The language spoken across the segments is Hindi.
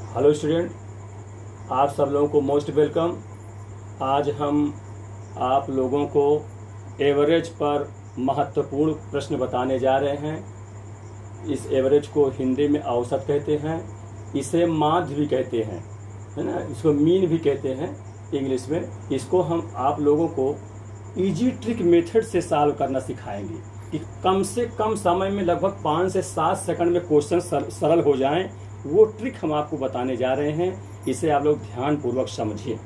हेलो स्टूडेंट, आप सब लोगों को मोस्ट वेलकम। आज हम आप लोगों को एवरेज पर महत्वपूर्ण प्रश्न बताने जा रहे हैं। इस एवरेज को हिंदी में औसत कहते हैं, इसे माध्य भी कहते हैं, है ना। इसको मीन भी कहते हैं इंग्लिश में। इसको हम आप लोगों को इजी ट्रिक मेथड से सॉल्व करना सिखाएंगे कि कम से कम समय में लगभग 5 से 7 सेकंड में क्वेश्चन सरल हो जाएं। वो ट्रिक हम आपको बताने जा रहे हैं, इसे आप लोग ध्यान पूर्वक समझिए।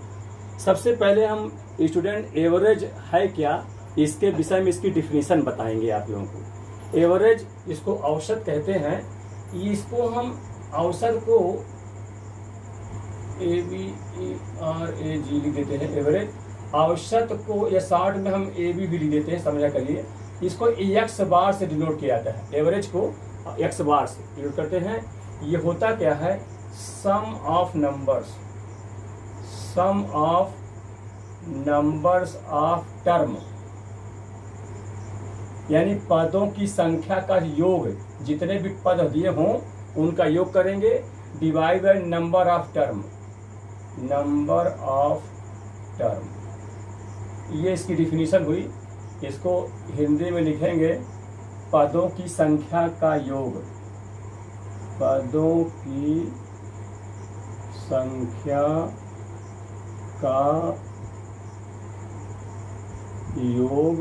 सबसे पहले हम स्टूडेंट एवरेज है क्या, इसके विषय में इसकी डिफिनीशन बताएंगे आप लोगों को। एवरेज इसको औसत कहते हैं। इसको हम औसत को AVERAG लिख देते हैं। एवरेज औसत को या शॉर्ट में हम AB भी लिख देते हैं, समझा करिए। इसको एक्स बार से डिनोट किया जाता है। एवरेज को एक्स बार से डिनोट करते हैं। ये होता क्या है, सम ऑफ नंबर्स ऑफ टर्म, यानी पदों की संख्या का योग। जितने भी पद दिए हों उनका योग करेंगे, divide by number of term. ये इसकी डिफिनीशन हुई। इसको हिंदी में लिखेंगे पदों की संख्या का योग। पदों की संख्या का योग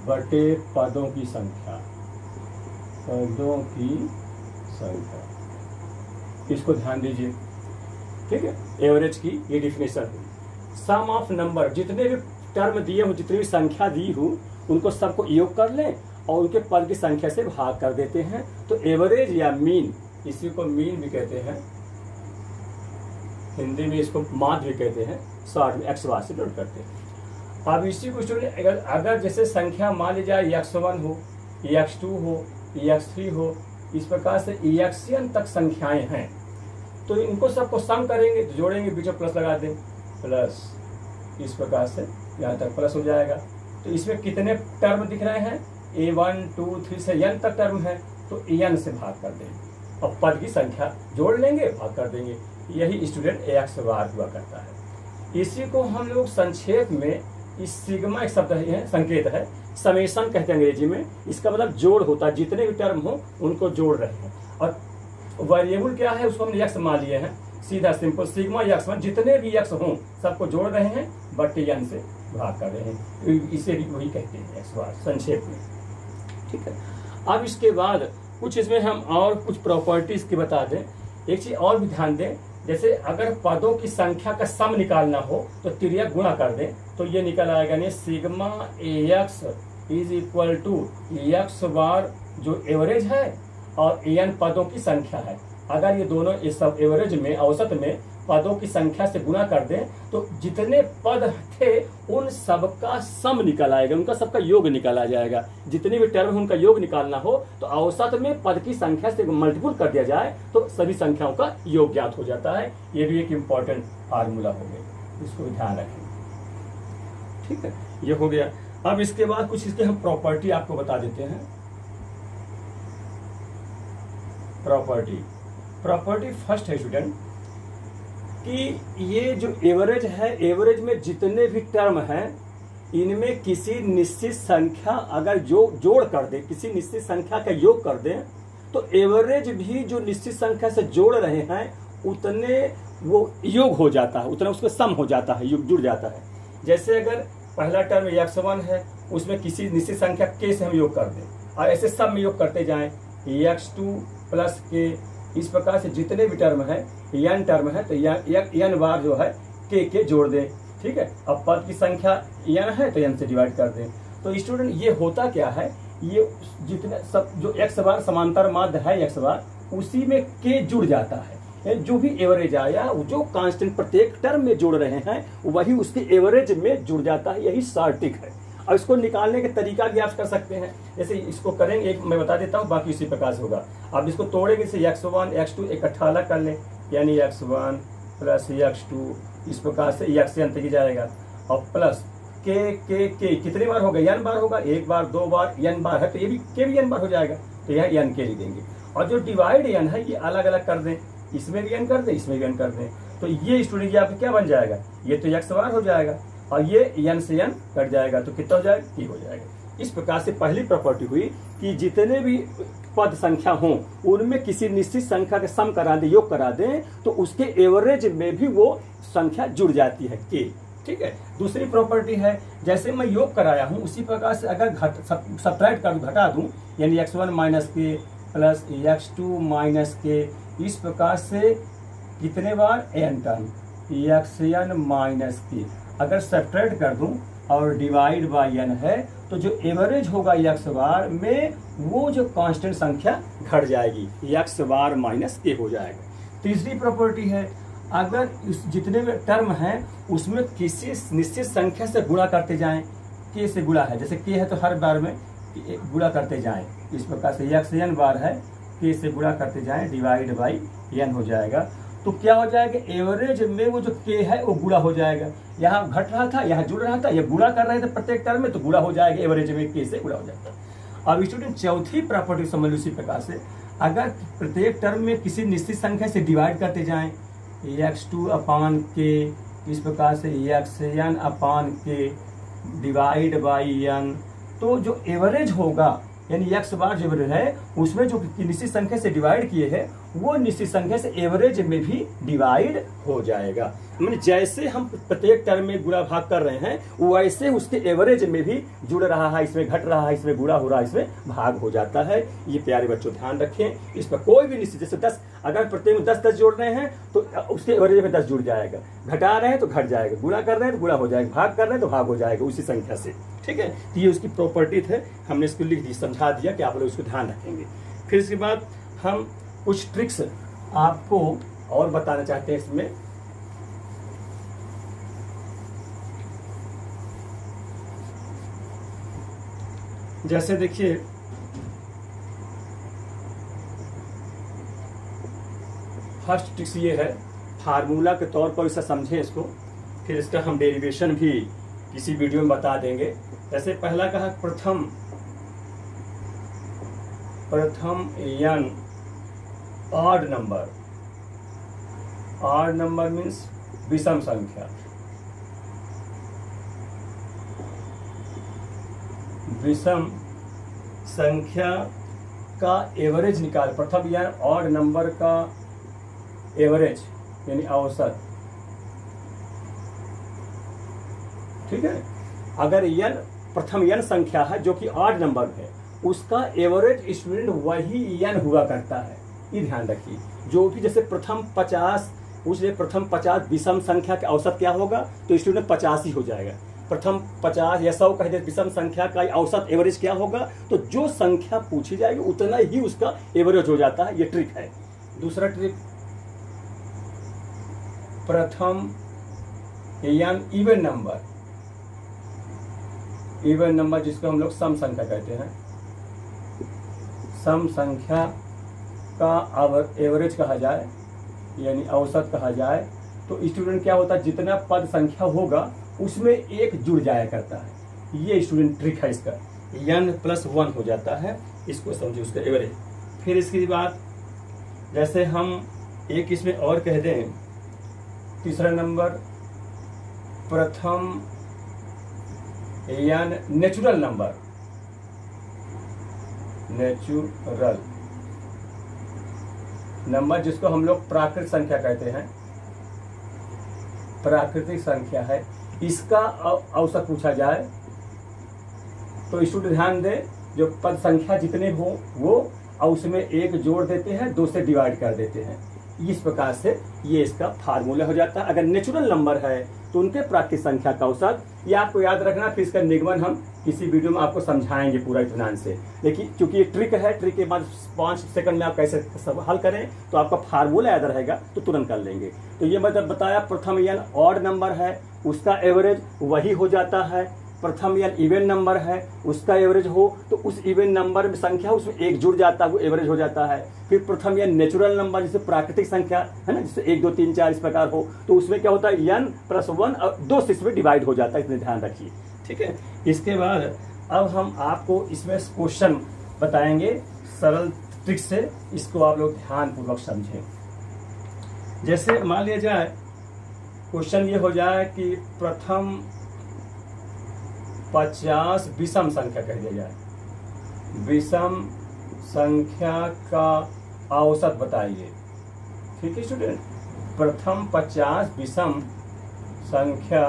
बटे पदों की संख्या। पदों की संख्या, इसको ध्यान दीजिए, ठीक है। एवरेज की ये डिफिनेशन हुई। सम ऑफ नंबर, जितने भी टर्म दिए हो, जितनी भी संख्या दी हो, उनको सबको योग कर लें और उनके पद की संख्या से भाग कर देते हैं। तो एवरेज या मीन, इसी को मीन भी कहते हैं, हिंदी में इसको माध्य भी कहते हैं, शॉर्ट में एक्स बार से नोट करते हैं। अब इसी को स्टूडेंट अगर जैसे संख्या मान ली जाए x1 हो, x2 हो, x3 हो, इस प्रकार से xn तक संख्याएं हैं, तो इनको सबको सम करेंगे, जोड़ेंगे, बीच में प्लस लगा दें, प्लस, इस प्रकार से यहाँ तक प्लस हो जाएगा। तो इसमें कितने टर्म दिख रहे हैं, A1 2 3 से n तक टर्म है, तो n से भाग कर देंगे और पद की संख्या जोड़ लेंगे, भाग कर देंगे। यही स्टूडेंट एक्स बार हुआ करता है। इसी को हम लोग संक्षेप में, इस सिग्मा एक शब्द है, संकेत है, समेशन कहते हैं अंग्रेजी में। इसका मतलब जोड़ होता है, जितने भी टर्म हो उनको जोड़ रहे हैं। और वेरिएबल क्या है, उसको हमने एक्स मान लिए हैं, सीधा सिंपल सिग्मा एक्स, जितने भी एक्स हों सबको जोड़ रहे हैं, बटे n से भाग कर रहे हैं। इसे भी वही कहते हैं एक्स बार संक्षेप में, ठीक है। अब इसके बाद कुछ इसमें हम और कुछ प्रॉपर्टीज की बता दें। एक चीज और भी ध्यान दें, जैसे अगर पदों की संख्या का सम निकालना हो तो तिर्यक गुणा कर दें, तो ये निकल आएगा नहीं, sigma AX is equal to X bar जो एवरेज है और n पदों की संख्या है। अगर ये दोनों इस सब एवरेज में, औसत में पदों की संख्या से गुणा कर दें तो जितने पद थे उन सबका सम निकल आएगा, उनका सबका योग निकल आ जाएगा। जितने भी टर्म उनका योग निकालना हो तो औसत में पद की संख्या से मल्टीपल कर दिया जाए तो सभी संख्याओं का योग ज्ञात हो जाता है। ये भी एक इम्पॉर्टेंट फार्मूला हो गया, इसको भी ध्यान रखें, ठीक है। ये हो गया। अब इसके बाद कुछ इसके हम प्रॉपर्टी आपको बता देते हैं। प्रॉपर्टी फर्स्ट है स्टूडेंट कि ये जो एवरेज है, एवरेज में जितने भी टर्म हैं इनमें किसी निश्चित संख्या अगर जोड़ कर दे, किसी निश्चित संख्या का योग कर दें तो एवरेज भी जो निश्चित संख्या से जोड़ रहे हैं उतने वो योग हो जाता है, उतना उसका सम हो जाता है, योग जुड़ जाता है। जैसे अगर पहला टर्म x1 है, उसमें किसी निश्चित संख्या k से हम योग कर दें और ऐसे सब में योग करते जाएं, x2 प्लस k, इस प्रकार से जितने भी टर्म है, n टर्म है तो n बार जो है k जोड़ दें, ठीक है। अब पद की संख्या n है तो n से डिवाइड कर दें। तो स्टूडेंट ये होता क्या है, ये जितने सब जो x बार समांतर माध्य है x बार, उसी में k जुड़ जाता है। जो भी एवरेज आया, जो कांस्टेंट प्रत्येक टर्म में जोड़ रहे हैं वही उसके एवरेज में जुड़ जाता है। यही सार्टिक है। और इसको निकालने का तरीका भी आप कर सकते हैं। जैसे इसको करेंगे, एक मैं बता देता हूँ, बाकी इसी प्रकार से होगा। आप इसको तोड़ेंगे, जैसे x1 x2 इकट्ठा अलग कर लें, यानी x1 प्लस x2, इस प्रकार से xn तक ही जाएगा। और प्लस के कितने बार होगा, n बार होगा, एक बार, दो बार, n बार है तो ये भी के भी n बार हो जाएगा, तो यहाँ n के लिख देंगे। और जो डिवाइड n है ये अलग अलग कर दें, इसमें भी n कर दें, इसमें भी n कर दें, तो ये स्टूडेंट आपका क्या बन जाएगा, ये तो x बार हो जाएगा और ये n से n कट जाएगा तो कितना हो जाएगा, t हो जाएगा। इस प्रकार से पहली प्रॉपर्टी हुई कि जितने भी पद संख्या हों उनमें किसी निश्चित संख्या के सम करा दें, योग करा दें, तो उसके एवरेज में भी वो संख्या जुड़ जाती है k। ठीक है। दूसरी प्रॉपर्टी है, जैसे मैं योग कराया हूं उसी प्रकार से अगर सब्ट्रैक्ट कर घटा दूं, यानी x1 माइनस के प्लस x2 माइनस के, इस प्रकार से कितने बार n टर्म xn माइनस के अगर सब्ट्रैक्ट कर दूं और डिवाइड बाय n है तो जो एवरेज होगा x बार में वो जो कांस्टेंट संख्या घट जाएगी, x बार माइनस के हो जाएगा। तीसरी प्रॉपर्टी है, अगर इस जितने भी टर्म हैं उसमें किसी निश्चित संख्या से गुणा करते जाएं, k से गुणा है, जैसे k है तो हर बार में गुणा करते जाएं, इस प्रकार से xn बार है k से गुणा करते जाएं डिवाइड बाई n हो जाएगा, तो क्या हो जाएगा, एवरेज में वो जो k है वो गुणा हो जाएगा। यहाँ घट रहा था, यहाँ जुड़ रहा था, ये गुणा कर रहे थे प्रत्येक टर्म में, तो गुणा हो जाएगा, एवरेज में k से गुणा हो जाएगा। अब स्टूडेंट चौथी प्रॉपर्टी समझ लो इसी प्रकार से, अगर प्रत्येक टर्म में किसी निश्चित संख्या से डिवाइड करते जाएं, x2 अपान k, इस प्रकार से xn upon k divide by n, तो जो एवरेज होगा यानी x बार जो एवरेज है उसमें जो निश्चित संख्या से डिवाइड किए हैं वो निश्चित संख्या से एवरेज में भी डिवाइड हो जाएगा। मैंने जैसे हम प्रत्येक टर्म में गुणा भाग कर रहे हैं वैसे उसके एवरेज में भी जुड़ रहा है, इसमें घट रहा है, इसमें गुणा हो रहा है, इसमें भाग हो जाता है। ये प्यारे बच्चों ध्यान रखें, इस पर कोई भी निश्चित, जैसे 10 अगर प्रत्येक में 10 जोड़ रहे हैं तो उसके एवरेज में 10 जुड़ जाएगा, घटा रहे हैं तो घट जाएगा, गुणा कर रहे हैं तो गुणा हो जाएगा, भाग कर रहे हैं तो भाग हो जाएगा उसी संख्या से। ठीक है, तो ये उसकी प्रॉपर्टी थे, हमने इसको लिख दी, समझा दिया कि आप लोग इसको ध्यान रखेंगे। फिर इसके बाद हम कुछ ट्रिक्स आपको और बताना चाहते हैं इसमें। जैसे देखिए फर्स्ट ट्रिक्स ये है, फार्मूला के तौर पर इसे समझें इसको, फिर इसका हम डेरिवेशन भी किसी वीडियो में बता देंगे। जैसे पहला कहा प्रथम n ऑड नंबर मीन्स विषम संख्या, विषम संख्या का एवरेज निकाल, प्रथम n ऑड नंबर का एवरेज यानी औसत। ठीक है, अगर n प्रथम n संख्या है जो कि ऑड नंबर है उसका एवरेज स्टूडेंट वही n हुआ करता है, ये ध्यान रखिए। जो भी जैसे प्रथम 50, उसलिए प्रथम 50 विषम संख्या का औसत क्या होगा, तो स्टूडेंट 50 ही हो जाएगा। प्रथम 50 या 100 कह दे विषम संख्या का औसत एवरेज क्या होगा, तो जो संख्या पूछी जाएगी उतना ही उसका एवरेज हो जाता है। ये ट्रिक है। दूसरा ट्रिक, प्रथम n इवन नंबर जिसको हम लोग सम संख्या कहते हैं, सम संख्या का एवरेज कहा जाए यानी औसत कहा जाए, तो स्टूडेंट क्या होता है, जितना पद संख्या होगा उसमें एक जुड़ जाया करता है। ये स्टूडेंट ट्रिक है इसका, n+1 हो जाता है, इसको समझिए उसका एवरेज। फिर इसके बाद जैसे हम एक इसमें और कह दें, तीसरा नंबर प्रथम n नेचुरल नंबर जिसको हम लोग प्राकृतिक संख्या कहते हैं, प्राकृतिक संख्या है, इसका औसत पूछा जाए तो स्टूडेंट ध्यान दें, जो पद संख्या जितने हो वो और उसमें एक जोड़ देते हैं, 2 से डिवाइड कर देते हैं। इस प्रकार से ये इसका फार्मूला हो जाता है। अगर नेचुरल नंबर है तो उनके प्राकृतिक संख्या का औसत, ये आपको याद रखना, फिर इसका निगमन हम किसी वीडियो में आपको समझाएंगे पूरा इत्मीनान से। लेकिन क्योंकि ये ट्रिक है, ट्रिक के बाद 5 सेकंड में आप कैसे सब हल करें तो आपका फार्मूला याद रहेगा तो तुरंत कर लेंगे। तो ये मतलब बताया, प्रथम n ऑड नंबर है उसका एवरेज वही हो जाता है, प्रथम n इवन नंबर है उसका एवरेज हो तो उस इवन नंबर में संख्या उसमें एक जुड़ जाता है, वो एवरेज हो जाता है। फिर प्रथम n नेचुरल नंबर जैसे प्राकृतिक संख्या है ना, जैसे 1 2 3 4 इस प्रकार हो तो उसमें क्या होता है, n+1 और 2 से इसमें डिवाइड हो जाता है, इसमें ध्यान रखिए। ठीक है, इसके बाद अब हम आपको इसमें क्वेश्चन बताएंगे सरल ट्रिक से, इसको आप लोग ध्यान पूर्वक समझें। जैसे मान लिया जाए क्वेश्चन ये हो जाए कि प्रथम 50 विषम संख्या कह दिया जाए, विषम संख्या का औसत बताइए। ठीक है स्टूडेंट, प्रथम 50 विषम संख्या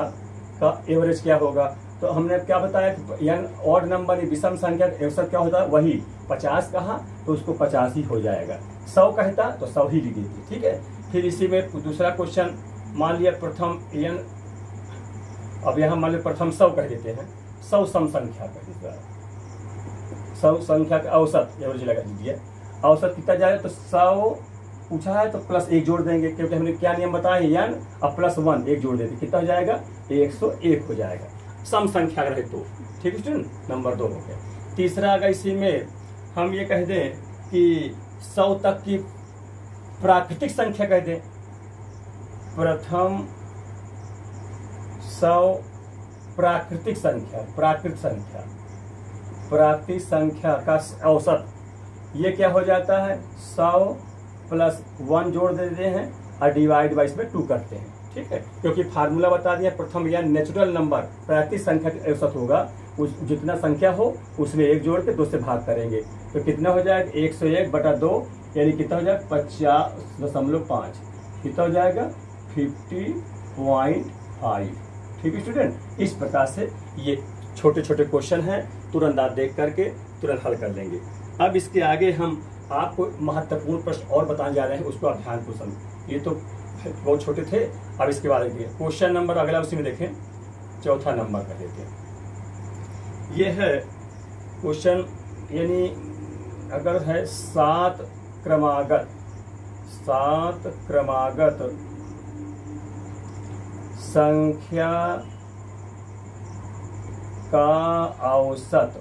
का एवरेज क्या होगा। तो हमने क्या बताया कि यानी ऑड नंबर विषम संख्या का औसत क्या होता है, वही 50 कहा तो उसको 50 ही हो जाएगा, 100 कहता तो 100 ही लिख देती। ठीक है, फिर इसी में दूसरा क्वेश्चन मान लिया प्रथम n, अब यहाँ मान लिया प्रथम 100 कह देते हैं, 100 सम संख्या कह देते हैं, 100 संख्या का औसत एवरेज लगा दीजिए। औसत कितना जाएगा, तो 100 पूछा है तो प्लस 1 जोड़ देंगे, क्योंकि हमने क्या नियम बताया n अब प्लस 1 1 जोड़ देते, कितना हो जाएगा 101 हो जाएगा, सम संख्या रहे तो। ठीक है स्टूडेंट, नंबर 2 हो गया। तीसरा अगर इसी में हम ये कह दें कि 100 तक की प्राकृतिक संख्या कह दें, प्रथम 100 प्राकृतिक संख्या, प्राकृतिक संख्या का औसत ये क्या हो जाता है, 100 प्लस 1 जोड़ देते हैं और डिवाइड बाई इसमें 2 करते हैं। ठीक है, क्योंकि फार्मूला बता दिया, प्रथम या नेचुरल नंबर प्राकृतिक संख्या का औसत होगा, उस जितना संख्या हो उसमें 1 जोड़ के 2 से भाग करेंगे, तो कितना हो जाएगा 101/2, यानी कितना हो जाएगा 50.5, कितना हो जाएगा 50.5। ठीक है स्टूडेंट, इस प्रकार से ये छोटे छोटे क्वेश्चन हैं, तुरंत आप देख करके तुरंत हल कर लेंगे। अब इसके आगे हम आपको महत्वपूर्ण प्रश्न और बताने जा रहे हैं, उसको आप ध्यान को समझ। ये तो बहुत छोटे थे, अब इसके बाद क्वेश्चन नंबर अगला उसी में देखें, चौथा नंबर कर देते हैं। ये है क्वेश्चन, यानी अगर है 7 क्रमागत संख्या का औसत,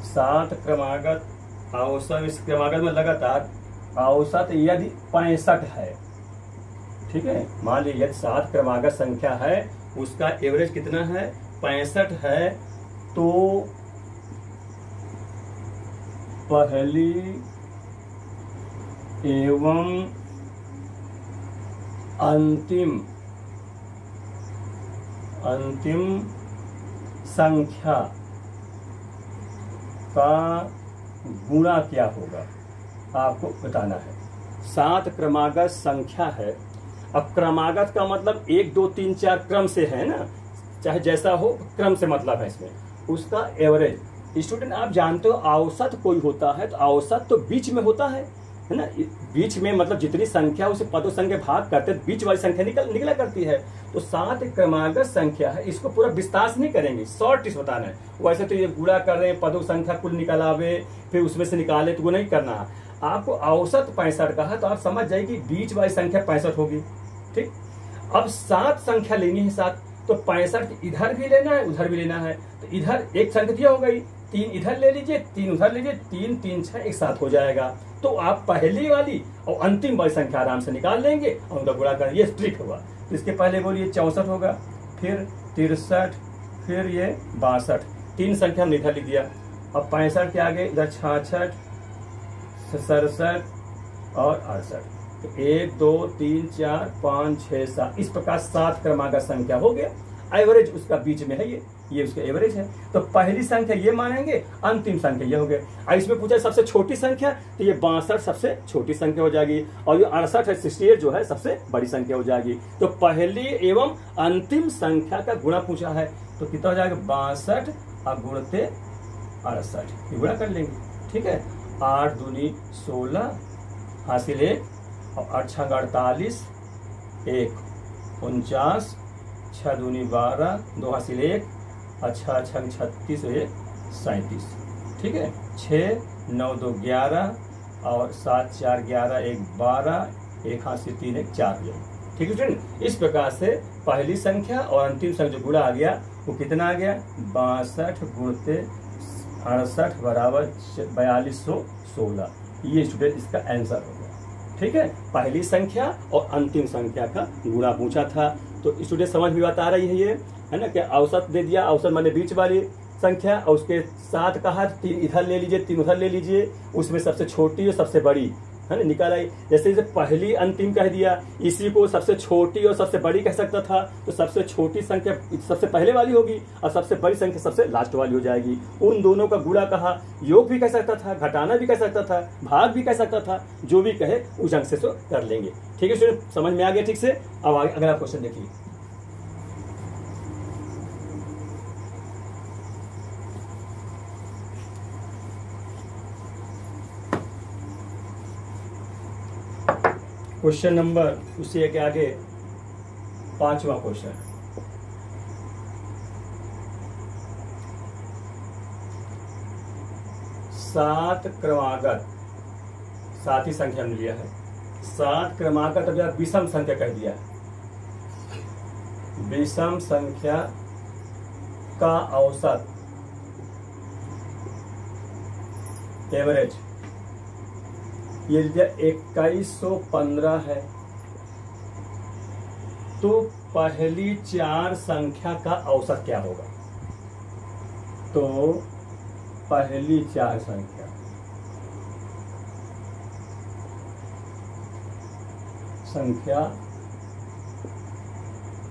7 क्रमागत औसत, इस क्रमागत में लगातार औसत यदि 65 है। ठीक है, मान लीजिए यदि 7 क्रमागत संख्या है, उसका एवरेज कितना है 65 है, तो पहली एवं अंतिम संख्या का गुणा क्या होगा, आपको बताना है। 7 क्रमागत संख्या है, अब क्रमागत का मतलब 1 2 3 4 क्रम से है ना, चाहे जैसा हो क्रम से मतलब है इसमें, उसका एवरेज। स्टूडेंट आप जानते हो औसत कोई होता है तो औसत तो बीच में होता है ना, बीच में मतलब जितनी संख्या उसे पदों संख्या भाग करते हैं, बीच वाली संख्या निकला करती है। तो 7 क्रमागत संख्या है, इसको पूरा विस्तार से नहीं करेंगे, शॉर्ट इस बताना है। वैसे तो ये गुणा कर रहे हैं, पदों संख्या कुल निकालावे फिर उसमें से निकाले, तो वो नहीं करना है आपको। औसत 65 का है तो आप समझ जाइए बीच वाली संख्या 65 होगी। ठीक, अब 7 संख्या लेनी है 7, तो 65 इधर भी लेना है उधर भी लेना है, तो इधर एक संख्या हो गई, 3 इधर ले लीजिए 3 उधर लीजिए, 3 3 6 एक साथ हो जाएगा। तो आप पहली वाली और अंतिम वाली संख्या आराम से निकाल लेंगे और उनका गुणा कर, ये ट्रिक होगा। तो इसके पहले बोलिए 64 होगा, फिर 63, फिर ये 62, 3 संख्या हमने इधर लिख दिया। अब 65 के आगे इधर 66, 67 और 68, तो 1 2 3 4 5 6 7, इस प्रकार 7 क्रमागत संख्या हो गया। एवरेज उसका बीच में है, ये उसका एवरेज है। तो पहली संख्या ये मानेंगे, अंतिम संख्या ये हो गए। और इसमें पूछा सबसे छोटी संख्या, तो ये 62 सबसे छोटी संख्या हो जाएगी, और ये 68 है 68 जो है सबसे बड़ी संख्या हो जाएगी। तो पहली एवं अंतिम संख्या का गुणा पूछा है, तो कितना हो जाएगा 62 और गुणते 68, ये गुणा कर लेंगे। ठीक है, 8 दूनी 16 हासिल 1 और 8 छंग 48, 1 49, 6 दूनी 12, 2 हासिल 1, अच्छा 6 36 1 37। ठीक है, 6 9 2 11 और 7 4 11 1 12, 1 हासिल 3 1 4 हो जाएगा। ठीक है स्टूडेंट, इस प्रकार से पहली संख्या और अंतिम संख्या जो गुणा आ गया वो कितना आ गया 62 गुणते 68 बराबर 4216। ये स्टूडेंट इसका आंसर हो गया। ठीक है, पहली संख्या और अंतिम संख्या का गुणा पूछा था। तो स्टूडेंट समझ में बात आ रही है, ये है ना, कि औसत दे दिया, औसत माने बीच वाली संख्या, और उसके साथ कहा 3 इधर ले लीजिए 3 उधर ले लीजिए, उसमें सबसे छोटी और सबसे बड़ी है ना, निकाला। जैसे जैसे पहली अंतिम कह दिया, इसी को सबसे छोटी और सबसे बड़ी कह सकता था, तो सबसे छोटी संख्या सबसे पहले वाली होगी और सबसे बड़ी संख्या सबसे लास्ट वाली हो जाएगी। उन दोनों का गुणा कहा, योग भी कह सकता था, घटाना भी कह सकता था, भाग भी कह सकता था, जो भी कहे उस ढंग से तो कर लेंगे। ठीक है स्टूडेंट, समझ में आ गया ठीक से। अब आगे अगला क्वेश्चन देखिए। क्वेश्चन नंबर उसी के आगे 5वां क्वेश्चन। सात क्रमागत, सात ही संख्या में लिया है, 7 क्रमागत अब यह विषम संख्या कह दिया है। विषम संख्या का औसत, एवरेज, ये 2115 है, तो पहली 4 संख्या का औसत क्या होगा? तो पहली 4 संख्या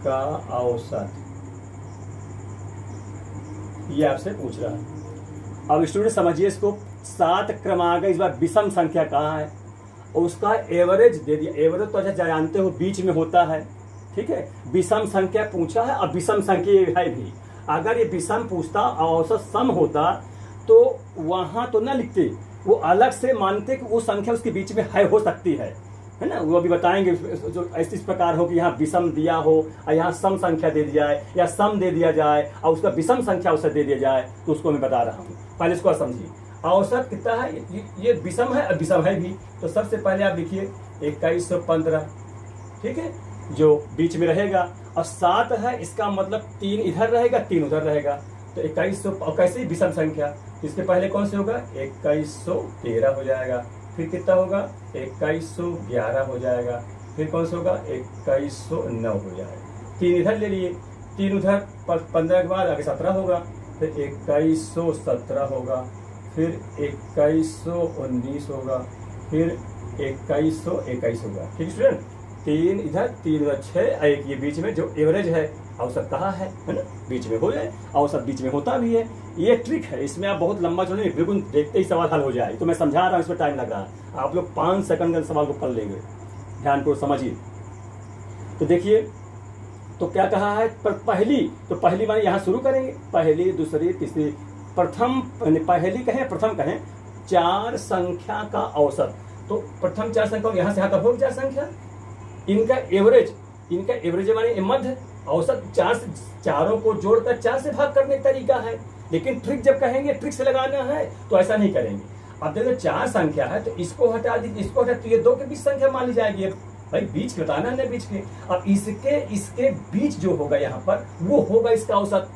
का औसत, ये आपसे पूछ रहा है। अब स्टूडेंट समझिए इसको, 7 क्रमागत इस बार विषम संख्या कहाँ है, उसका एवरेज दे दिया। एवरेज तो अच्छा जानते हो बीच में होता है, ठीक है। विषम संख्या पूछा है और विषम संख्या है भी। अगर ये विषम पूछता और औसत सम होता तो वहां तो ना लिखते, वो अलग से मानते कि वो संख्या उसके बीच में है, हो सकती है ना। वो अभी बताएंगे जो ऐसी इस प्रकार हो कि यहाँ विषम दिया हो और यहाँ सम संख्या दे दिया जाए या सम दे दिया जाए और उसका विषम संख्या औसत दे दिया जाए, तो उसको मैं बता रहा हूँ। पहले इसको समझिए, औसत कितना है, ये विषम है और विषम है भी। तो सबसे पहले आप लिखिए 2115, ठीक है, जो बीच में रहेगा। और 7 है, इसका मतलब 3 इधर रहेगा 3 उधर रहेगा, तो 2100। और कैसे विषम संख्या, इसके पहले कौन से होगा, 2113 हो जाएगा। फिर कितना होगा, 2111 हो जाएगा। फिर कौन सा होगा, 2109 हो जाएगा। 3 इधर ले लिए, 3 उधर, 15 के बाद आगे 17 होगा, फिर 2117 होगा, फिर 2119 होगा, फिर 2121 होगा। ठीक है स्टूडेंट, 3 इधर 3 उधर 6, एक ये बीच में जो एवरेज है, औसत कहाँ है ना, बीच में हो जाए। औसत बीच में होता भी है। ये ट्रिक है, इसमें आप बहुत लंबा चलो नहीं, बिल्कुल देखते ही सवाल हल हो जाए। तो मैं समझा रहा हूँ, इसमें टाइम लग रहा है, आप लोग 5 सेकंड के सवाल को कर लेंगे। ध्यान को समझिए। तो देखिए, तो क्या कहा है, पर पहली माने यहाँ शुरू करेंगे, पहली दूसरी तीसरी, प्रथम पहली कहें प्रथम कहें 4 संख्या का औसत। तो प्रथम 4 संख्या यहाँ से आता हो 4 संख्या, इनका एवरेज माने मध्य, औसत 4 से, चारों को जोड़कर 4 से भाग करने का तरीका है। लेकिन ट्रिक जब कहेंगे ट्रिक से लगाना है तो ऐसा नहीं करेंगे। अब देखो 4 संख्या है, तो इसको हटा दीजिए, इसको हटा, तो ये 2 के बीच संख्या मान ली जाएगी। भाई बीच बताना है बीच के। अब इसके बीच जो होगा यहाँ पर, वो होगा इसका औसत।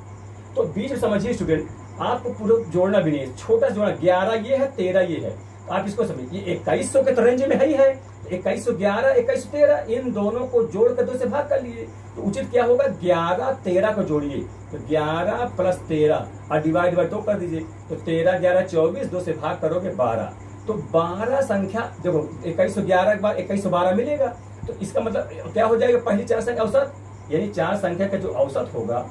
तो बीच में समझिए स्टूडेंट, आपको पूरा जोड़ना भी नहीं है, छोटा जोड़ना, 11 ये है 13 ये है, तो आप इसको समझिए, ये 2100 के तो रेंज में है ही है। 2111 2113, इन दोनों को जोड़कर 2 से भाग कर लिए, तो उचित क्या होगा, 11 13 को जोड़िए, तो 11 + 13 और डिवाइड बाय 2 कर दीजिए, तो 13 11 24, 2 से भाग करोगे 12, तो 12 संख्या देखो 2111 के बाद 2112 मिलेगा। तो इसका मतलब क्या हो जाएगा, पहली 4 संख्या औसत, यानी 4 संख्या का जो औसत होगा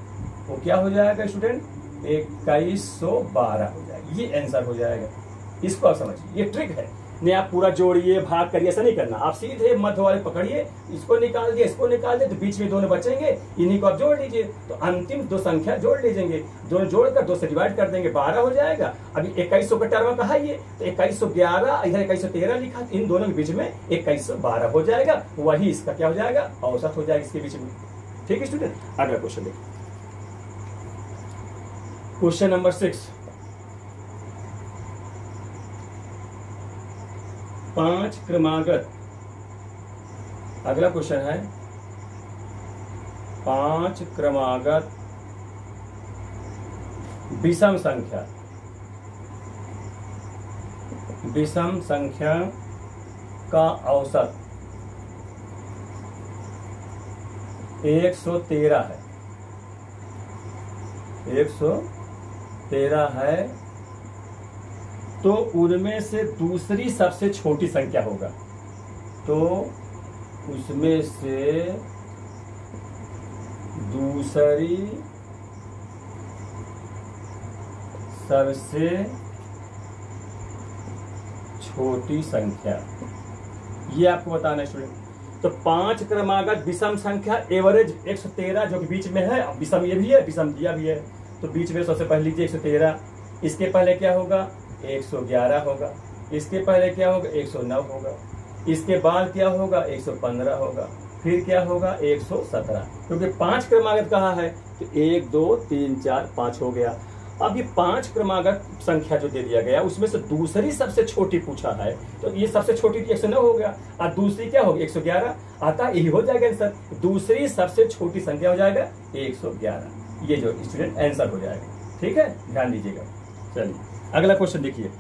वो क्या हो जाएगा स्टूडेंट, 2112 हो जाएगा। ये आंसर हो जाएगा। इसको आप समझिए, ये ट्रिक है। नहीं आप पूरा जोड़िए भाग करिए, ऐसा नहीं करना। आप सीधे मध्य वाले पकड़िए, इसको निकाल दिए इसको निकाल दिए, तो बीच में दोनों बचेंगे, इन्हीं को आप जोड़ लीजिए, तो अंतिम 2 संख्या जोड़ लीजिएंगे, दोनों जोड़कर 2 से डिवाइड कर देंगे, 12 हो जाएगा। अभी 2100 का टर्म कहा, ये तो 2111 इधर 2113 लिखा, इन दोनों के बीच में 2112 हो जाएगा, वही इसका क्या हो जाएगा, औसत हो जाएगा इसके बीच में। ठीक है स्टूडेंट, अगला क्वेश्चन देखिए, क्वेश्चन नंबर 6, 5 क्रमागत। अगला क्वेश्चन है 5 क्रमागत विषम संख्या, विषम संख्या का औसत 113 है, 113 है, तो उनमें से दूसरी सबसे छोटी संख्या होगा। तो उसमें से दूसरी सबसे छोटी संख्या, ये आपको बताना है स्टूडेंट। तो 5 क्रमागत विषम संख्या एवरेज 113 जो कि बीच में है, विषम ये भी है, विषम दिया भी है, तो बीच में सबसे पहले लीजिए 113। इसके पहले क्या होगा? 111 होगा। इसके पहले क्या होगा? 109 होगा। इसके बाद क्या होगा? 115 होगा। फिर क्या होगा? 117, क्योंकि 5 क्रमागत कहाँ है? तो 1 2 3 4 5 हो गया। अब ये 5 क्रमागत संख्या जो दे दिया गया उसमें से दूसरी सबसे छोटी पूछा है, तो ये सबसे छोटी 109 हो गया और दूसरी क्या होगी? 111। आता यही हो जाएगा आंसर, दूसरी सबसे छोटी संख्या हो जाएगा 111। ये जो स्टूडेंट आंसर हो जाएगा। ठीक है, ध्यान दीजिएगा। चलिए अगला क्वेश्चन देखिए।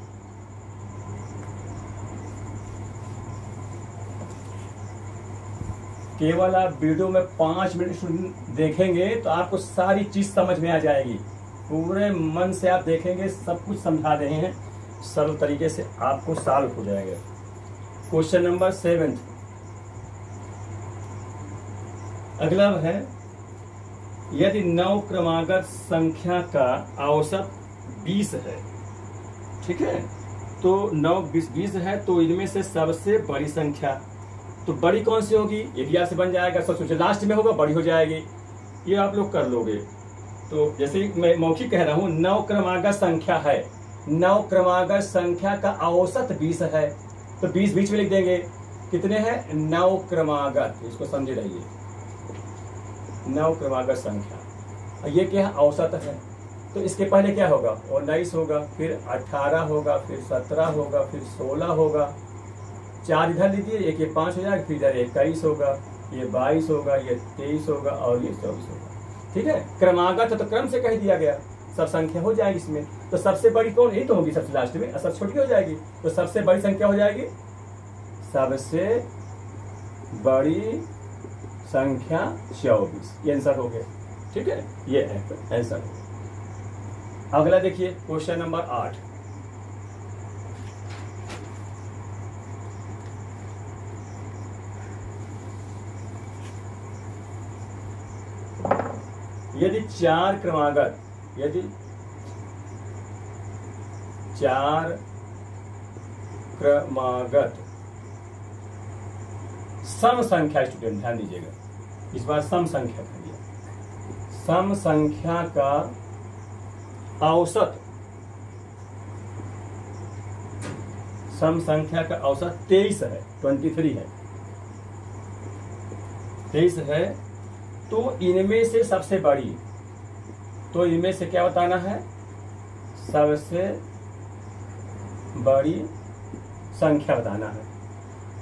केवल आप वीडियो में 5 मिनट देखेंगे तो आपको सारी चीज समझ में आ जाएगी। पूरे मन से आप देखेंगे, सब कुछ समझा रहे हैं, सरल तरीके से आपको सॉल्व हो जाएगा। क्वेश्चन नंबर 7 अगला है, यदि 9 क्रमागत संख्या का औसत 20 है, ठीक है, तो 9 20 है, तो इनमें से सबसे बड़ी संख्या, तो बड़ी कौन सी होगी? एरिया से बन जाएगा, सब सोचे लास्ट में होगा, बड़ी हो जाएगी। ये आप लोग कर लोगे। तो जैसे मैं मौखिक कह रहा हूं, 9 क्रमागत संख्या है, 9 क्रमागत संख्या का औसत 20 है, तो 20 बीच में लिख देंगे। कितने हैं? 9 क्रमागत, इसको समझे रहिए। 9 क्रमागत संख्या, ये क्या है? औसत है। तो इसके पहले क्या होगा? 19 होगा, फिर 18 होगा, फिर 17 होगा, फिर 16 होगा, 4 इधर लीजिए, एक ये 5 हो जाएगा, फिर इधर 21 होगा, ये 22 होगा, ये 23 होगा और ये 24 होगा। ठीक है, क्रमागत है तो क्रम से कह दिया गया, सब संख्या हो जाएगी इसमें। तो सबसे बड़ी कौन? यही तो होगी सबसे लास्ट में, सब छोटी हो जाएगी, तो सबसे बड़ी संख्या हो जाएगी, सबसे बड़ी संख्या 24। ये आंसर हो गया। ठीक है, ये आंसर हो गया। अगला देखिए क्वेश्चन नंबर 8। यदि 4 क्रमागत सम संख्या, स्टूडेंट ध्यान दीजिएगा, इस बार सम संख्या कर दिया, सम संख्या का औसत, सम संख्या का औसत 23 है, 23 है, 23 है, तो इनमें से सबसे बड़ी, तो इनमें से क्या बताना है? सबसे बड़ी संख्या बताना है।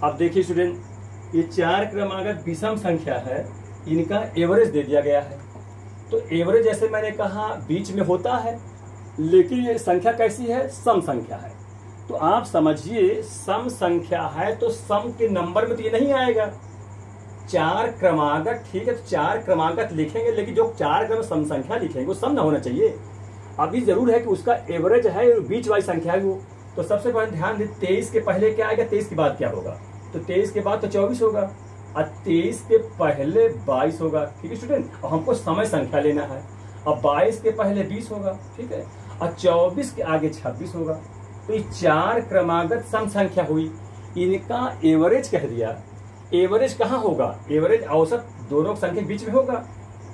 अब देखिए स्टूडेंट, ये 4 क्रमागत विषम संख्या है, इनका एवरेज दे दिया गया है। तो एवरेज जैसे मैंने कहा बीच में होता है, लेकिन ये संख्या कैसी है? सम संख्या है। तो आप समझिए सम संख्या है तो सम के नंबर में तो ये नहीं आएगा। 4 क्रमागत, ठीक है, तो 4 क्रमागत लिखेंगे, लेकिन जो 4 क्रम सम संख्या लिखेंगे वो सम ना होना चाहिए। अभी जरूर है कि उसका एवरेज है, बीच वाली संख्या है वो। तो सबसे पहले ध्यान दे, 23 के पहले क्या आएगा, 23 के बाद क्या होगा? तो 23 के बाद तो 24 होगा, और 23 के पहले 22 होगा। ठीक है स्टूडेंट, और हमको समय संख्या लेना है। अब 22 के पहले 20 होगा, ठीक है, और 24 के आगे 26 होगा। तो ये 4 क्रमागत सम संख्या हुई, इनका एवरेज कह दिया। एवरेज कहाँ होगा? एवरेज औसत दोनों संख्या के बीच में होगा।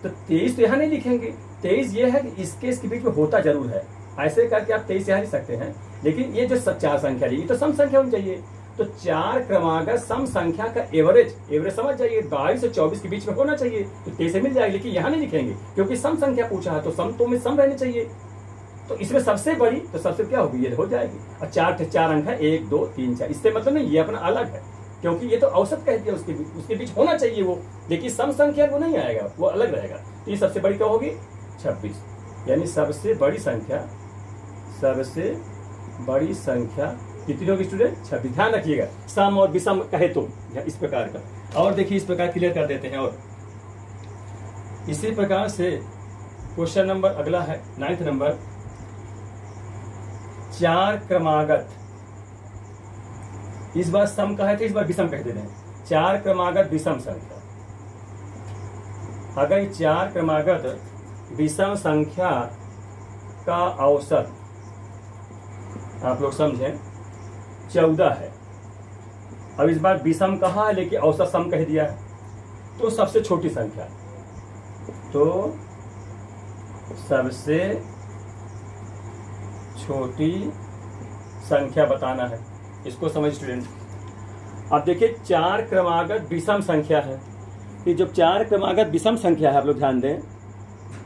तो 23 तो यहाँ नहीं लिखेंगे, 23 ये है कि इसके बीच में होता जरूर है, ऐसे करके आप 23 यहाँ लिख सकते हैं। लेकिन ये जो 4 संख्या ये तो सम संख्या होनी चाहिए। तो 4 क्रमागत सम संख्या का एवरेज समझ जाइए, 22 से 24 के बीच में होना चाहिए, तो 23 से मिल जाएगी। लेकिन यहाँ नहीं लिखेंगे क्योंकि सम संख्या पूछा है, तो सम तो में सम रहनी चाहिए। तो इसमें सबसे बड़ी तो सबसे क्या होगी? ये हो जाएगी। और 4 अंक है, 1 2 3 4, इससे मतलब नहीं, ये अपना अलग है, क्योंकि ये तो औसत कह दिया, उसके बीच होना चाहिए वो, लेकिन सम संख्या वो नहीं आएगा, वो अलग रहेगा। तो ये सबसे बड़ी क्या होगी? 26, यानी सबसे बड़ी संख्या कितनी होगी स्टूडेंट? 26। ध्यान रखिएगा, सम और विषम कहे तो इस प्रकार का। और देखिए इस प्रकार क्लियर कर देते हैं। और इसी प्रकार से क्वेश्चन नंबर अगला है 9th नंबर, 4 क्रमागत इस बार सम कहे थे, इस बार विषम कह देते हैं। 4 क्रमागत विषम संख्या, अगर 4 क्रमागत विषम संख्या का औसत आप लोग समझें 14 है। अब इस बार विषम कहा है लेकिन औसत सम कह दिया है, तो सबसे छोटी संख्या, तो सबसे छोटी संख्या बताना है। इसको समझ स्टूडेंट। अब देखिए 4 क्रमागत विषम संख्या है, ये जब 4 क्रमागत विषम संख्या है आप लोग ध्यान दें,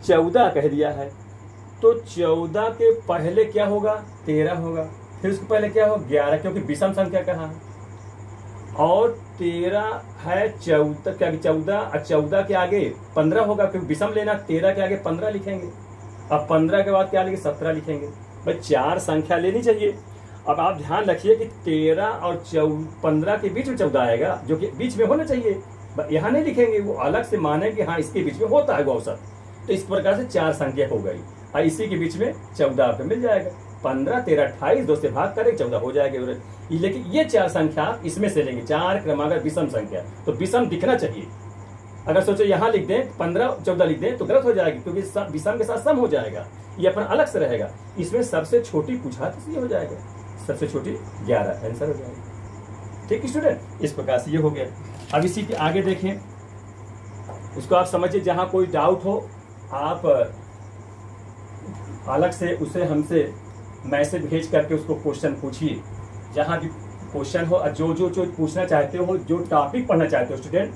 14 कह दिया है, तो 14 के पहले क्या होगा? 13 होगा, फिर उसके पहले क्या होगा? 11, क्योंकि विषम संख्या कहाँ है। और 13 है 14, क्या 14 और 14 के आगे 15 होगा, क्योंकि विषम लेना। 13 के आगे 15 लिखेंगे, अब 15 के बाद क्या लिखेंगे? 17 लिखेंगे। भाई 4 संख्या लेनी चाहिए। अब आप ध्यान रखिए कि 13 और 15 के बीच में 14 आएगा, जो कि बीच में होना चाहिए। यहाँ नहीं लिखेंगे, वो अलग से माने कि हाँ इसके बीच में होता है वो औसत। तो इस प्रकार से 4 संख्या हो गई और इसी के बीच में 14 आपको मिल जाएगा। 15, 13, 28, 2 से भाग करें 14 हो जाएगा। लेकिन ये 4 संख्या इसमें से लेंगे, 4 क्रमागत विषम संख्या, तो विषम दिखना चाहिए। अगर सोचो यहाँ लिख दें 15, 14 लिख दें तो गलत हो जाएगी, क्योंकि विषम के साथ सम हो जाएगा, ये अपना अलग से रहेगा। इसमें सबसे छोटी पूछा तो ये हो जाएगा, सबसे छोटी 11 आंसर हो जाएगा। ठीक स्टूडेंट, इस प्रकार से ये हो गया। अब इसी के आगे देखें, इसको आप समझिए। जहां कोई डाउट हो आप अलग से उसे हमसे मैसेज भेज करके उसको क्वेश्चन पूछिए। जहां भी क्वेश्चन हो, जो पूछना चाहते हो, जो टॉपिक पढ़ना चाहते हो स्टूडेंट,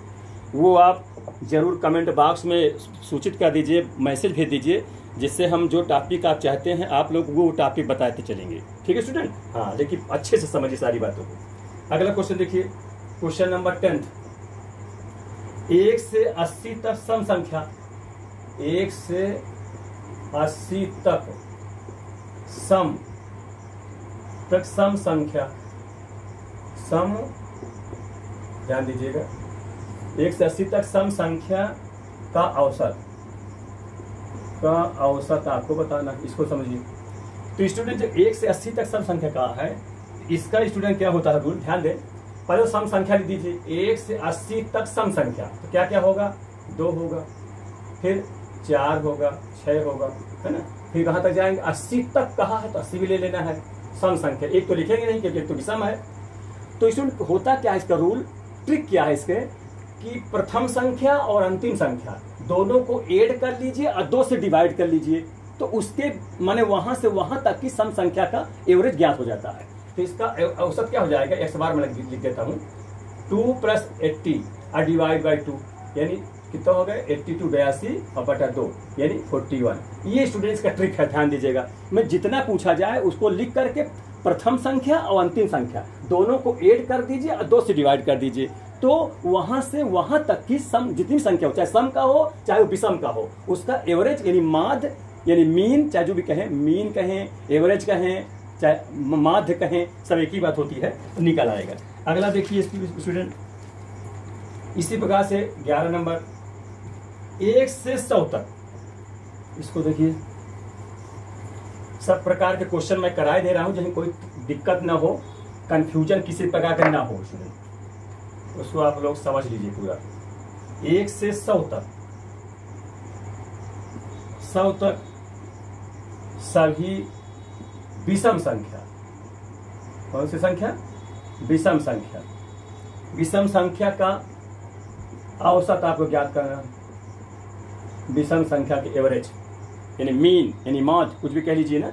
वो आप जरूर कमेंट बॉक्स में सूचित कर दीजिए, मैसेज भेज दीजिए, जिससे हम जो टॉपिक आप चाहते हैं आप लोग वो टॉपिक बताते चलेंगे। ठीक है स्टूडेंट? हाँ, लेकिन अच्छे से समझिए सारी बातों को। अगला क्वेश्चन देखिए, क्वेश्चन नंबर 10। 1 से 80 तक सम संख्या, 1 से 80 तक सम संख्या, सम ध्यान दीजिएगा, 1 से 80 तक सम संख्या का औसत आपको बताना, इसको समझिए। तो स्टूडेंट जब 1 से 80 तक सम संख्या का है, इसका स्टूडेंट क्या होता है रूल, ध्यान दें। पहले सम संख्या लिख दीजिए, 1 से 80 तक सम संख्या, तो क्या क्या होगा? 2 होगा, फिर 4 होगा, 6 होगा, है ना। फिर कहाँ तक जाएंगे? 80 तक कहा है तो 80 भी ले लेना है सम संख्या। एक तो लिखेंगे नहीं क्योंकि एक तो विषम है। तो स्टूडेंट होता क्या है इसका रूल, ट्रिक क्या है इसके, कि प्रथम संख्या और अंतिम संख्या दोनों को ऐड कर लीजिए और 2 से डिवाइड कर लीजिए, तो उसके माने वहां से वहां तक की सम संख्या का एवरेज ज्ञात हो जाता है। तो इसका औसत क्या हो जाएगा? एक बार मैं लिख देता हूँ, 2 + 80 और डिवाइड बाई 2, यानी कितना हो गया? 82, 82 और बटा 2 यानी 41। ये स्टूडेंट्स का ट्रिक है, ध्यान दीजिएगा। मैं जितना पूछा जाए उसको लिख करके प्रथम संख्या और अंतिम संख्या दोनों को ऐड कर दीजिए और 2 से डिवाइड कर दीजिए, तो वहां से वहां तक की सम जितनी संख्या हो, चाहे सम का हो चाहे विषम का हो, उसका एवरेज यानी माध्य यानी मीन, चाहे जो भी कहें, मीन कहें, एवरेज कहें, चाहे माध्य कहें, सब एक ही बात होती है, निकल आएगा। अगला देखिए स्टूडेंट, इसी प्रकार से 11 नंबर, 1 से 100 तक, इसको देखिए। सब प्रकार के क्वेश्चन मैं कराए दे रहा हूं, जिसमें कोई दिक्कत ना हो, कंफ्यूजन किसी प्रकार का ना हो स्टूडेंट, उसको आप लोग समझ लीजिए पूरा। 1 से 100 तक, 100 तक सभी विषम संख्या, कौन सी संख्या? विषम संख्या। विषम संख्या का औसत आपको ज्ञात करना है, विषम संख्या के एवरेज यानी मीन यानी माध्य, कुछ भी कह लीजिए ना।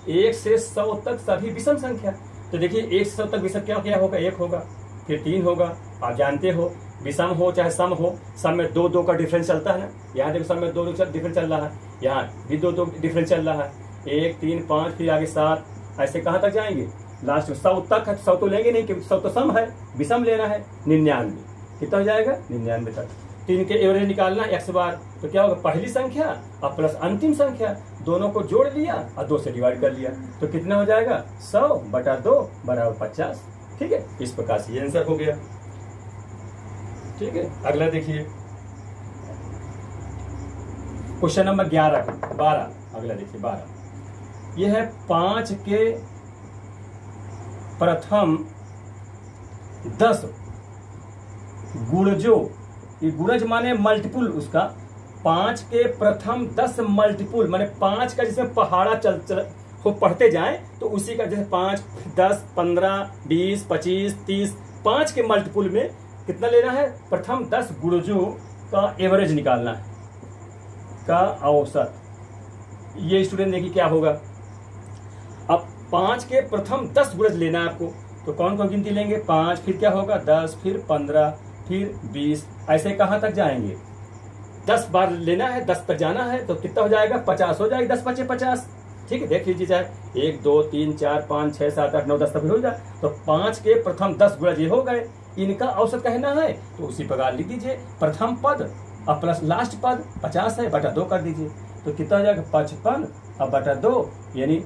1 से 100 तक सभी विषम संख्या, तो देखिए 1 से 100 तक विषम क्या क्या होगा? 1 होगा, फिर 3 होगा। आप जानते हो विषम हो चाहे सम हो, सम में 2 का डिफरेंस चलता है ना। यहाँ देखो सम में 2 डिफरेंस चल रहा है, यहाँ भी 2 डिफरेंस चल रहा है, 1, 3, 5, फिर आगे 7, ऐसे कहाँ तक जाएंगे? लास्ट में 100 तक है, 100 तो लेंगे नहीं क्योंकि 100 तो सम है, विषम लेना है। 99 कितना हो जाएगा? 99 तक। 3 के एवरेज निकालना x बार, तो क्या होगा? पहली संख्या और प्लस अंतिम संख्या दोनों को जोड़ लिया और 2 से डिवाइड कर लिया, तो कितना हो जाएगा? 100 बटा 2 बराबर 50। ठीक है, इस प्रकार से ये आंसर हो गया। ठीक है, अगला देखिए क्वेश्चन नंबर 12। अगला देखिए 12, यह है 5 के प्रथम 10 गुणजों, ये गुणज माने मल्टीपुल उसका, 5 के प्रथम 10 मल्टीपुल माने 5 का जिसमें पहाड़ा चल हो पढ़ते जाएं तो उसी का जैसे 5, 10, 15, 20, 25, 30, 5 के मल्टीपुल में कितना लेना है, प्रथम 10 गुणजों का एवरेज निकालना है, का औसत। ये स्टूडेंट देखिए क्या होगा, अब 5 के प्रथम 10 गुणज लेना है आपको, तो कौन कौन गिनती लेंगे, 5, फिर क्या होगा 10, फिर 15, फिर 20, ऐसे कहाँ तक जाएंगे, 10 बार लेना है, 10 तक जाना है तो कितना हो जाएगा, 50 हो जाएगा, 10 × 50। ठीक है, देख लीजिए चाहे 1, 2, 3, 4, 5, 6, 7, 8, 9, 10 तक हो जाए, तो 5 के प्रथम 10 गुणज ये हो गए, इनका औसत कहना है तो उसी प्रकार लिख दीजिए, प्रथम पद अब प्लस लास्ट पद 50 है, बटा 2 कर दीजिए, तो कितना हो जाएगा 55 अब बटा 2, यानी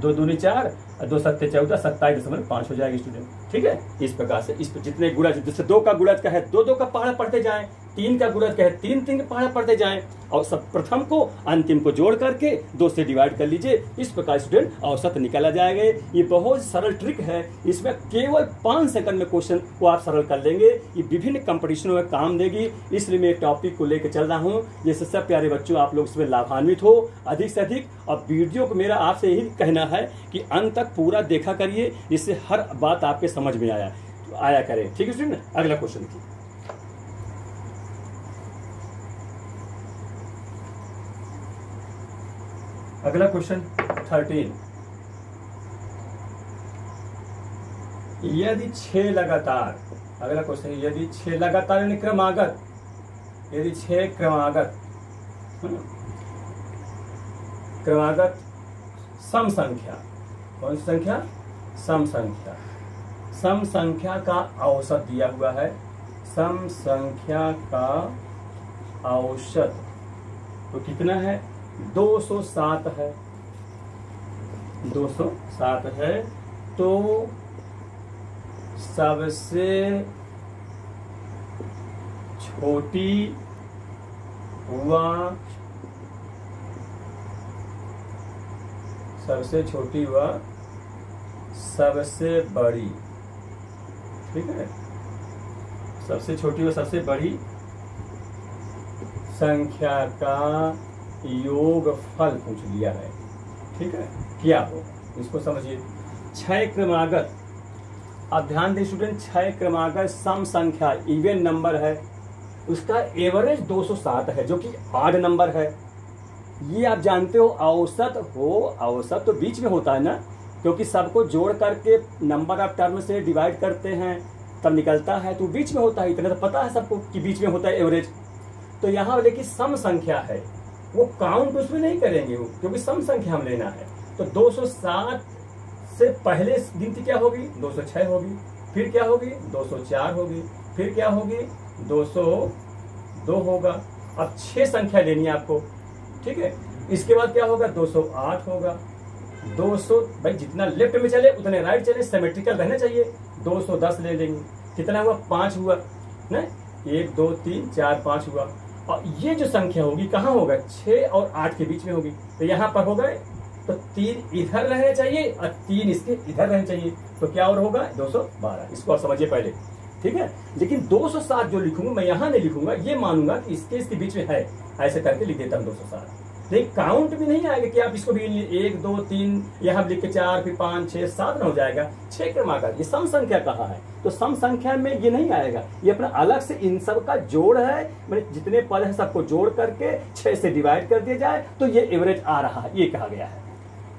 2 दूनी 4, 2 सत्ते 14, 27.5 हो जाएगी स्टूडेंट। ठीक है, इस प्रकार से इस जितने गुणज, जैसे 2 का गुणज का है 2 का पहाड़ा पढ़ते जाएं, 3 का गुणज का है 3 का पहाड़ा पढ़ते जाएं, और सब प्रथम को अंतिम को जोड़ करके 2 से डिवाइड कर लीजिए, इस प्रकार स्टूडेंट औसत निकाला जाएगा। ये बहुत सरल ट्रिक है, इसमें केवल 5 सेकंड में क्वेश्चन को आप सरल कर लेंगे, ये विभिन्न कंपटीशनों में काम देगी, इसलिए मैं टॉपिक को लेकर चल रहा हूँ, जैसे सब प्यारे बच्चों आप लोग इसमें लाभान्वित हो अधिक से अधिक। और वीडियो को मेरा आपसे यही कहना है कि अंत तक पूरा देखा करिए, जिससे हर बात आपके समझ में आया करे। ठीक है स्टूडेंट, अगला क्वेश्चन की अगला क्वेश्चन 13, यदि 6 लगातार, अगला क्वेश्चन यदि 6 लगातार यानी क्रमागत, यदि 6 क्रमागत सम संख्या, कौन सी संख्या, सम संख्या, सम संख्या का औसत दिया हुआ है, सम संख्या का औसत तो कितना है, 207 है, 207 है, तो सबसे छोटी व सबसे बड़ी, ठीक है, सबसे छोटी व सबसे बड़ी संख्या का योगफल पूछ लिया है। ठीक है, क्या हो इसको समझिए। 6 क्रमागत, अब ध्यान दें स्टूडेंट, 6 क्रमागत सम संख्या इवन नंबर है, उसका एवरेज 207 है जो कि ऑड नंबर है। ये आप जानते हो, औसत तो बीच में होता है ना, क्योंकि सबको जोड़ करके नंबर ऑफ टर्म से डिवाइड करते हैं तब निकलता है, तो बीच में होता है, इतना तो पता है सबको कि बीच में होता है एवरेज। तो यहाँ लेकिन सम संख्या है, वो काउंट उसमें नहीं करेंगे वो, क्योंकि सम संख्या हम लेना है। तो 207 से पहले गिनती क्या होगी, 206 होगी, फिर क्या होगी 204 होगी, फिर क्या होगी 202 होगा। अब 6 संख्या लेनी है आपको, ठीक है। इसके बाद क्या होगा 208 होगा, 200, भाई जितना लेफ्ट में चले उतने राइट चले, सिमेट्रिकल रहना चाहिए। 210 ले लेंगे, कितना हुआ 5 हुआ ना, 1 2 3 4 5 हुआ। और ये जो संख्या होगी कहाँ होगा, 6 और 8 के बीच में होगी, तो यहाँ पर हो गए, तो 3 इधर रहना चाहिए और 3 इसके इधर रहना चाहिए, तो क्या और होगा 212। इसको आप समझिए पहले, ठीक है। लेकिन 207 जो लिखूंगा मैं यहाँ नहीं लिखूंगा, ये मानूंगा कि इसके बीच में है, ऐसे करके लिख देता हूँ 207। लेकिन काउंट भी नहीं आएगा कि आप इसको भी 1 2 3 यहाँ लिख के 4 फिर 5 6 7 न हो जाएगा। 6 क्रमागत, ये सम संख्या कहाँ है, तो सम संख्या में ये नहीं आएगा, ये अपना अलग से इन सब का जोड़ है, मतलब जितने पद है सबको जोड़ करके 6 से डिवाइड कर दिया जाए तो ये एवरेज आ रहा है, ये कहा गया है,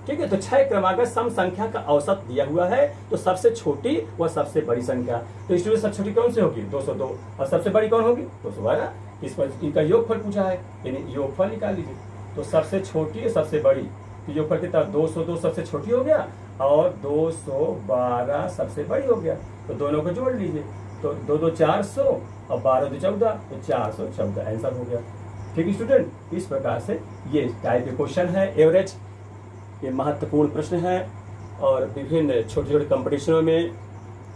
ठीक है। तो 6 क्रमागत सम संख्या का औसत दिया हुआ है, तो सबसे छोटी व सबसे बड़ी संख्या, तो इसमें सबसे छोटी कौन सी होगी 202, और सबसे बड़ी कौन होगी 212। इस पर इनका योगफल पूछा है, यानी योगफल निकाल लीजिए। तो सबसे छोटी और सबसे बड़ी, तो योगफल कितना 202 सबसे छोटी हो गया और 212 सबसे बड़ी हो गया, तो दोनों को जोड़ लीजिए, तो 2 2 400 और 12 2 14, तो 414 आंसर हो गया। ठीक है स्टूडेंट, इस प्रकार से ये टाइप के क्वेश्चन है एवरेज, ये महत्वपूर्ण प्रश्न है और विभिन्न छोटे छोटे कंपटीशनों में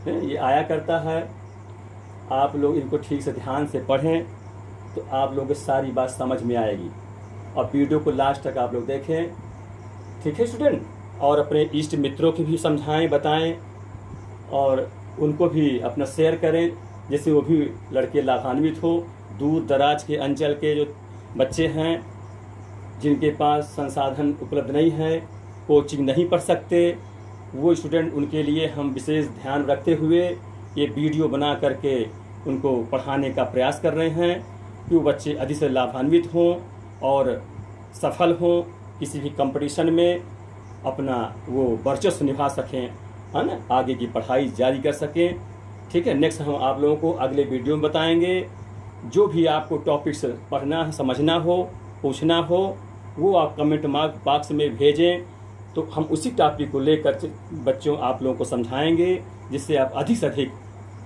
ये आया करता है। आप लोग इनको ठीक से ध्यान से पढ़ें तो आप लोगों को सारी बात समझ में आएगी, और वीडियो को लास्ट तक आप लोग देखें, ठीक है स्टूडेंट। और अपने इष्ट मित्रों की भी समझाएं बताएं, और उनको भी अपना शेयर करें, जिससे वो भी लड़के लाभान्वित हो। दूर दराज के अंचल के जो बच्चे हैं जिनके पास संसाधन उपलब्ध नहीं है, कोचिंग नहीं पढ़ सकते, वो स्टूडेंट, उनके लिए हम विशेष ध्यान रखते हुए ये वीडियो बना करके उनको पढ़ाने का प्रयास कर रहे हैं कि वो बच्चे अधिक से लाभान्वित हों और सफल हों, किसी भी कंपटीशन में अपना वो वर्चस्व निभा सकें, है ना, आगे की पढ़ाई जारी कर सकें। ठीक है, नेक्स्ट हम आप लोगों को अगले वीडियो में बताएंगे। जो भी आपको टॉपिक्स पढ़ना है, समझना हो, पूछना हो, वो आप कमेंट बॉक्स में भेजें, तो हम उसी टॉपिक को लेकर बच्चों आप लोगों को समझाएंगे, जिससे आप अधिक से अधिक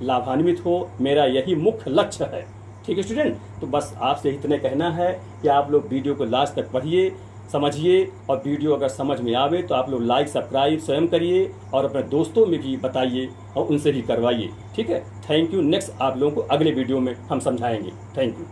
लाभान्वित हो। मेरा यही मुख्य लक्ष्य है। ठीक है स्टूडेंट, तो बस आपसे इतने कहना है कि आप लोग वीडियो को लास्ट तक पढ़िए, समझिए, और वीडियो अगर समझ में आवे तो आप लोग लाइक सब्सक्राइब स्वयं करिए और अपने दोस्तों में भी बताइए और उनसे भी करवाइए। ठीक है, थैंक यू। नेक्स्ट आप लोगों को अगले वीडियो में हम समझाएंगे। Thank you.